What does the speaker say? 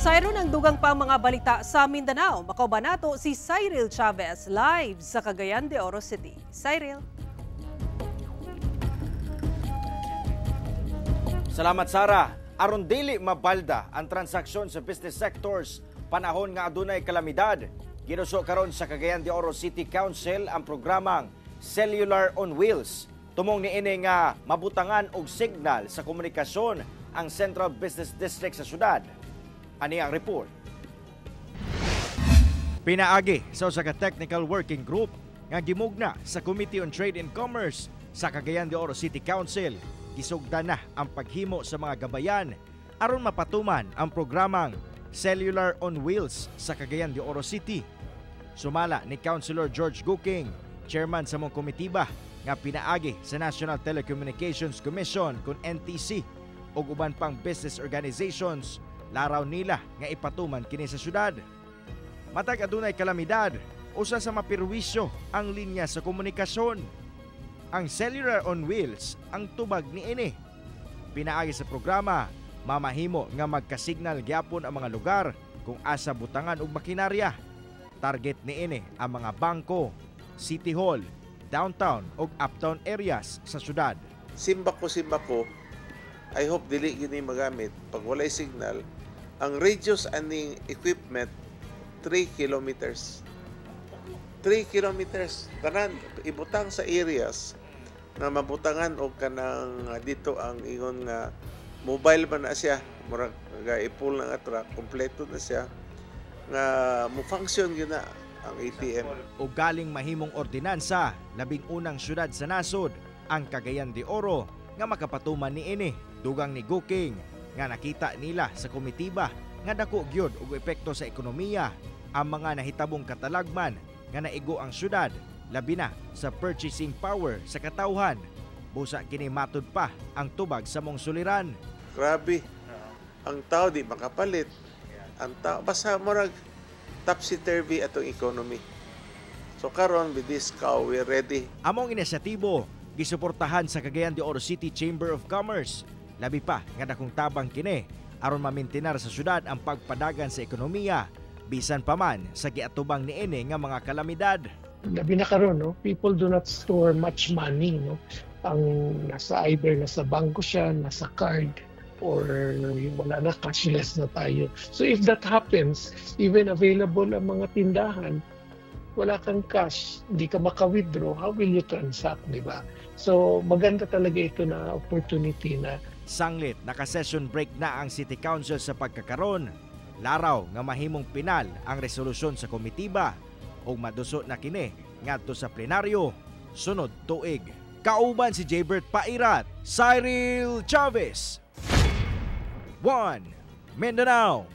Sayron ang dugang pang mga balita sa Mindanao. Makobanato si Cyril Chavez live sa Cagayan de Oro City. Cyril. Salamat Sara. Aron dili mabalda ang transaksyon sa business sectors panahon nga adunay kalamidad. Ginuso karon sa Cagayan de Oro City Council ang programang Cellular on Wheels. Tumong niini nga mabutangan og signal sa komunikasyon ang Central Business District sa syudad. Ani ang report. Pinaagi sa usa ka technical working group nga gimugna sa Committee on Trade and Commerce sa Cagayan de Oro City Council. Gisugdan na ang paghimo sa mga gabayan aron mapatuman ang programang Cellular on Wheels sa Cagayan de Oro City. Sumala ni Councilor George Guking, chairman sa mong komitiba nga pinaagi sa National Telecommunications Commission kun NTC ug uban pang business organizations, laraw nila nga ipatuman kini sa syudad. Matag adunay kalamidad, usa sa mapirwisyo ang linya sa komunikasyon. Ang Cellular on Wheels ang tubag niini. Pinaagi sa programa, mamahimo nga magkasignal gyapon ang mga lugar kung asa butangan og makinarya. Target niini ang mga bangko, city hall, downtown ug uptown areas sa syudad. Simbako, I hope dili gini magamit pag walay signal. Ang radius aning equipment 3 kilometers. 3 kilometers tanan ibutang sa areas na mabutangan og kanang dito ang ingon nga mobile man na siya, murag ga-i-pull na nga truck, kompleto na siya nga mo function gyud na ang ATM. O galing mahimong ordinansa, labing unang syudad sa nasod, ang Cagayan de Oro nga makapatuman niini. Dugang ni Guking nga nakita nila sa komitiba nga dako gyud og epekto sa ekonomiya ang mga nahitabong katalagman nga naigo ang syudad, labi na sa purchasing power sa katawhan. Busa kini matud pa ang tubag sa mong suliran. Grabe. Ang tao di makapalit. Ang tao basta murag topsy-turvy atong economy. So karon with this cow, we're ready. Among inisyatibo gisuportahan sa Cagayan de Oro City Chamber of Commerce. Labi pa nga dakong tabang kini aron mamintinar sa syudad ang pagpadagan sa ekonomiya bisan pa man sa giatubang niini nga mga kalamidad. Labi na karon, no? People do not store much money, no? Ang nasa either nasa bangko siya, nasa card, or wala na, cashless na tayo. So if that happens, even available ang mga tindahan, wala kang cash, hindi ka maka-withdraw, how will you transact, di ba? So maganda talaga ito na opportunity na. Sanglit, naka-session break na ang City Council sa pagkakaron. Laraw nga mahimong pinal ang resolusyon sa komitiba o maduso na kini ngadto sa plenaryo sunod tuig. Kauban si Jaybert Pairat, Cyril Chavez. 1 Mindanao.